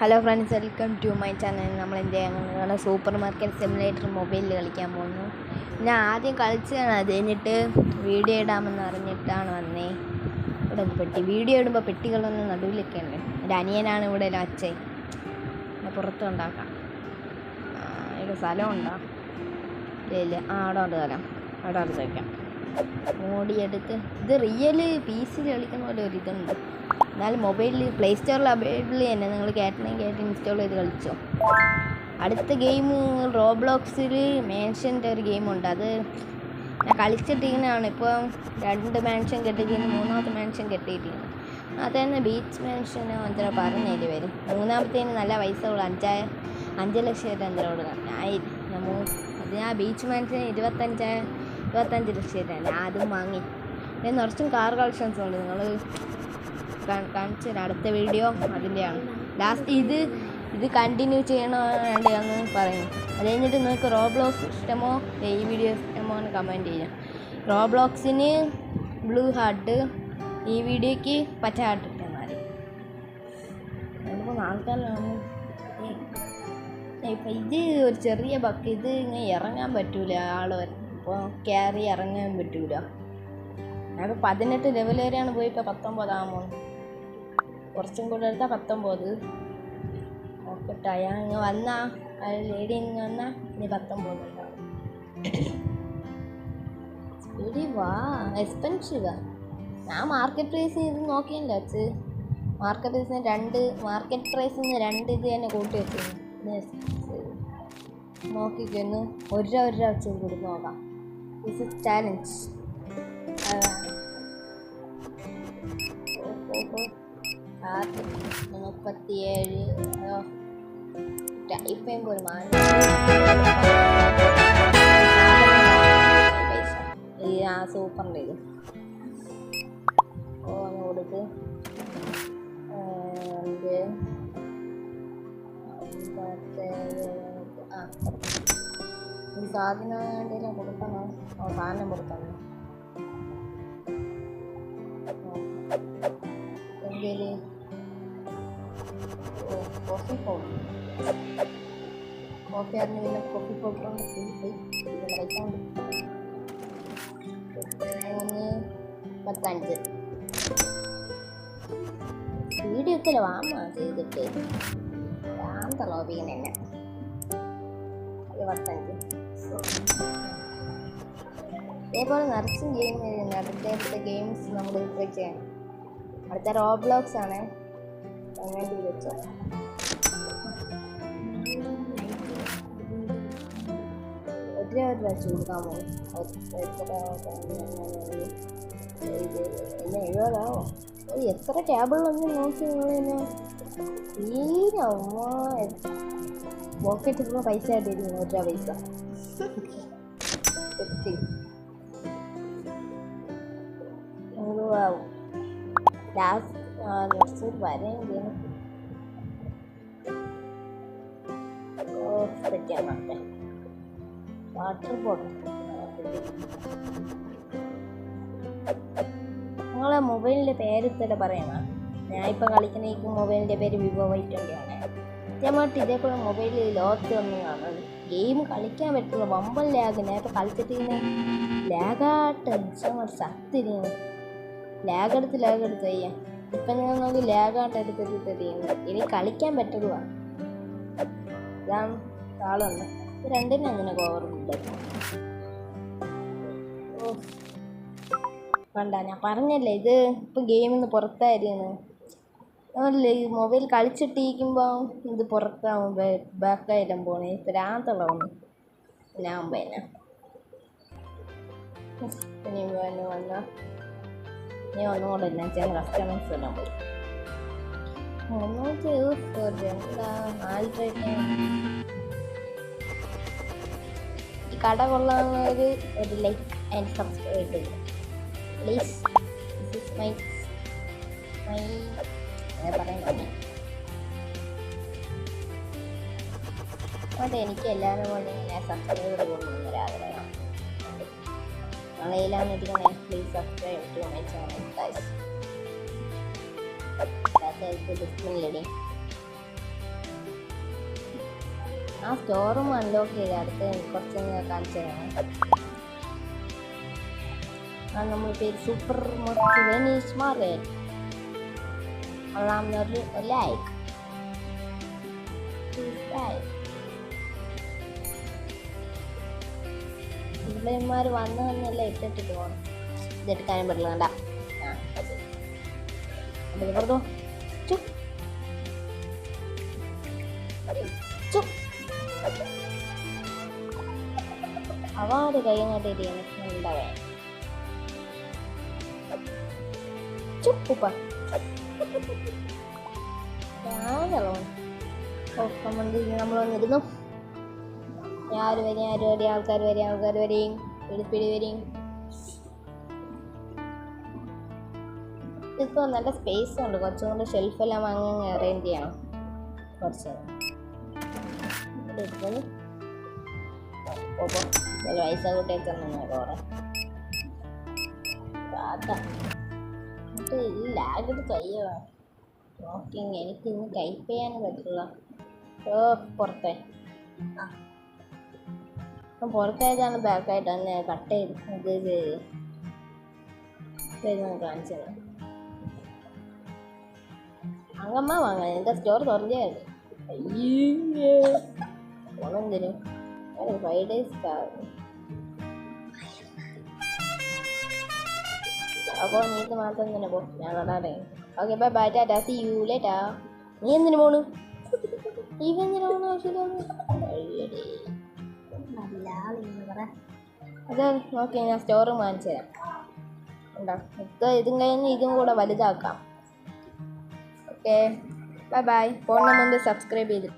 Hello friends, welcome to my channel. നമ്മൾ എന്ത് ചെയ്യാൻ സൂപ്പർ മാർക്കറ്റ് സിമുലേറ്റർ മൊബൈലിൽ കളിക്കാൻ പോകുന്നു. ഞാൻ ആദ്യം കളിച്ചതാണ്, അത് കഴിഞ്ഞിട്ട് വീഡിയോ ഇടാമെന്ന് അറിഞ്ഞിട്ടാണ് വന്നേ. ഇവിടെ പെട്ടി വീഡിയോ ഇടുമ്പോൾ പെട്ടികളൊന്നും നടുവിലൊക്കെ ഉണ്ട്. എൻ്റെ അനിയനാണ് ഇവിടെ അച്ഛൻ. പുറത്ത് ഉണ്ടാക്കാം. ഇവിടെ സ്ഥലമുണ്ടോ? ഇല്ല. അവിടെ ഉണ്ട് സ്ഥലം. അവിടെ അടുത്ത് വയ്ക്കാം. മോടിയെടുത്ത് ഇത് റിയൽ പീസിൽ കളിക്കുന്ന പോലെ ഒരു ഇതുണ്ട്. എന്നാലും മൊബൈലിൽ പ്ലേ സ്റ്റോറിൽ അവൈലബിൾ തന്നെ. നിങ്ങൾ കേട്ട് ഇൻസ്റ്റാൾ ചെയ്ത് കളിച്ചോ. അടുത്ത ഗെയിം റോബ്ലോക്സിൽ മാൻഷൻ്റെ ഒരു ഗെയിമുണ്ട്. അത് ഞാൻ കളിച്ചിട്ടിരിക്കുന്നതാണ്. ഇപ്പോൾ 2 മാൻഷൻ കെട്ടിയിരിക്കുന്നു, 3ാമത്തെ മാൻഷൻ കെട്ടിയിരിക്കുന്നു. അത് തന്നെ ബീച്ച് മാൻഷനോ എന്തോ പറഞ്ഞതിൽ വരും. 3ാമത്തേന് നല്ല പൈസ കൊടുക്കും. 5 ലക്ഷം എന്തോ കൊടുക്കാം. ഞാൻ ബീച്ച് മാൻഷൻ 25 ലക്ഷം ഞാൻ അതും വാങ്ങി. പിന്നെ നിറച്ചും കാർ കളക്ഷൻസ് ഉണ്ട്. നിങ്ങൾ കാണിച്ചു തരാം. അടുത്ത വീഡിയോ അതിൻ്റെയാണ്. ലാസ്റ്റ് ഇത് കണ്ടിന്യൂ ചെയ്യണോ വേണ്ടി എന്ന് പറയും. അത് കഴിഞ്ഞിട്ട് നിങ്ങൾക്ക് റോബ്ലോക്സ് ഇഷ്ടമോ ഈ വീഡിയോ ഇഷ്ടമോ എന്ന് കമൻറ്റ് ചെയ്യാം. റോബ്ലോക്സിന് ബ്ലൂ ഹാർട്ട്, ഈ വീഡിയോയ്ക്ക് പച്ച ഹാർട്ട് ഇട്ടാൽ മതി. ആൾക്കാരാണ് ഇപ്പം ഇത് ഒരു ചെറിയ ബക്ക്. ഇത് ഇങ്ങനെ ഇറങ്ങാൻ പറ്റൂല. ഇപ്പോൾ കയറി ഇറങ്ങാൻ പറ്റൂല. ഞങ്ങൾക്ക് 18 ലെവൽ വരെയാണ് പോയി. ഇപ്പോൾ 19 ആകുമ്പോൾ കുറച്ചും കൂടെ എടുത്താൽ 19. നോക്കട്ടെ. ഇങ്ങ് വന്നാൽ ലേഡി ഇങ്ങ് വന്നാൽ ഇനി 19 ഉണ്ടാവും. സ്പീഡി വാ, എക്സ്പെൻസീവാ. ഞാൻ മാർക്കറ്റ് പ്രൈസ് ഇത് നോക്കിയല്ലോ വെച്ച്. മാർക്കറ്റ് പ്രൈസിന് 2 ഇത് തന്നെ കൂട്ടി വെച്ചിരുന്നു. നോക്കിക്കുന്നു. 1 രൂപ വെച്ച് കൊടുത്ത് നോക്കാം. This is challenge. 37 ടൈപ്പ് ചെയ്യുമ്പോൾ ഒരു പൈസ സൂപ്പറിൻ്റെ ഇത് ഒന്ന് കൊടുത്ത് ഈ സാധനം വേണ്ടിയില്ല കൊടുക്കണോ? സാധനം കൊടുക്കണം. എന്തെങ്കിലും കോഫി പൗഡർ ആയിരുന്നു. പിന്നെ കോഫി പൗഡറുണ്ട്. പൈസ 35 വീഡിയോ ഒക്കെ വാങ്ങാ ചെയ്തിട്ട് തളോപിക്കണ തന്നെ 25. ഇതേപോലെ നിറച്ചും ഗെയിം വരുന്നുണ്ട്. അടുത്ത ഗെയിംസ് നമ്മൾ ട്രൈ ചെയ്യണം. അടുത്ത റോബ്ലോക്സ് ആണ്. അങ്ങനെ വെച്ചോ. ഒരു വെച്ച് കൊടുക്കാൻ പോകും. പിന്നെ 70 ആവോ? എത്ര ടേബിളിലൊന്നും നോക്കി നിങ്ങളിങ്ങനെ തീരെ പോക്കറ്റ് ഇപ്പോൾ പൈസ ആയിട്ടിരിക്കുന്നു. 1 രൂപ പൈസ ആവും. ലാസ്റ്റ് വരെയെങ്കിൽ പറ്റാൻ വാട്ടർ ബോട്ടിൽ. നിങ്ങളെ മൊബൈലിൻ്റെ പേര് ഇത്തന്നെ പറയണം. ഞാനിപ്പോൾ കളിക്കുന്ന ഈ മൊബൈലിൻ്റെ പേര് Vivo Y20 ആണ്. കൃത്യമായിട്ട് ഇതേപോലെ മൊബൈലിൽ ലോകത്ത് ഒന്നും കാണുന്നത്. ഗെയിം കളിക്കാൻ പറ്റുള്ള വമ്പൻ ലാഗ്. ഞാൻ ഇപ്പോൾ കളിച്ചിട്ടിങ്ങനെ ലാഗായിട്ട് സത്തിരിക്കുന്നു. ലാഗെടുത്ത് ചെയ്യാം. ഇപ്പം ഞങ്ങൾക്ക് ലാഗായിട്ട് എടുത്തിട്ട് തരുന്നത്. ഇനി കളിക്കാൻ പറ്റുള്ളൂ. ഇതാണ് താളുണ്ട്. ഇത് 2നും അങ്ങനെ കോവറുണ്ട്. വേണ്ട, ഞാൻ പറഞ്ഞല്ലേ ഇത് ഇപ്പം ഗെയിമിൽ നിന്ന് പുറത്തായിരുന്നു. അതല്ലേ ഈ മൊബൈൽ കളിച്ചിട്ടിരിക്കുമ്പോൾ ഇത് പുറത്താവുമ്പോൾ ബാക്കായാലും പോണേ. ഇപ്പം രാത്രിളവുന്നു ഞാകുമ്പോൾ തന്നെ ഇനി വന്നാൽ ഇനി ഒന്നുകൂടെ എല്ലാം ചെയ്യാൻ കസ്റ്റമേഴ്സ് എല്ലാം പോയി. 4 ഈ കട കൊള്ളാവുന്നൊരു ലൈക്ക് ആൻഡ് സബ്സ്ക്രൈബ് ചെയ്തു പ്ലീസ്. ദിസ് ഇസ് മൈ പറയുന്നത്. അതെ, എനിക്ക് എല്ലാവരും കൊണ്ട് ഞാൻ സബ്സ്ക്രൈബ് കൊണ്ടുവന്നൊരാഗ്രഹമാണ്. നിങ്ങളിലാന്നിരിക്കണേ. Please subscribe to my channel guys. that's the discipline leading. ആ സ്റ്റോർ റൂം അൺലോക്ക് ചെയ്ത് അടുത്ത് കുറച്ച് കാണിച്ചു തരാം. ആ നമ്മൾ പേര് സൂപ്പർ വെനീസ് മാർക്കറ്റ്. അള്ളാന്നൊരു ലൈക്ക് ഇവന്മാർ വന്ന് വന്നല്ല ഇട്ടിട്ട് പോകണം. ഇതെടുക്കാനും പറ്റില്ല. കണ്ട പറഞ്ഞു അവാർഡ് കൈങ്ങോട്ട് ഇരിക്കണേ ചുപ്പ നമ്മൾ വന്നിരുന്നു. ആര് വരെയും ആൾക്കാർ വരെയും പിടി വരെയും. ഇപ്പോൾ നല്ല സ്പേസ് ഉണ്ട്. കുറച്ചും കൂടെ ഷെൽഫെല്ലാം അങ്ങനെ അറേഞ്ച് ചെയ്യണം. കുറച്ച് പൈസ കൂട്ടിയൊക്കെ കുറേ ഇല്ല. ആകെ കയ്യോ നോക്കി എനിക്ക് ഇന്ന് ടൈപ്പ് ചെയ്യാനും പറ്റില്ല. പുറത്തെ പുറത്തായിട്ടാണ് ബാക്കായിട്ട് തന്നെ കട്ട് ചെയ്ത് കാണിച്ചത്. അങ്ങമ്മ വാങ്ങാൻ എൻ്റെ സ്റ്റോർ തുറന്നായിരുന്നു. ഓണെന്തിനും 5 days അപ്പോൾ നീ ഇത് മാത്രം തന്നെ പോ. ഞാൻ കടാറേ. ഓക്കെ ബൈ ബൈ ടാറ്റാ സീ യു ലേറ്റർ. നീ എന്തിനു പോണു? ഇവെന്തിനു പോണു? അതെ നോക്കി ഞാൻ സ്റ്റോർ റൂം കാണിച്ചു തരാം. ഉണ്ടോ ഇതും കഴിഞ്ഞ് ഇതും കൂടെ വലുതാക്കാം. Okay bye bye. Phone number subscribe ചെയ്തിട്ട്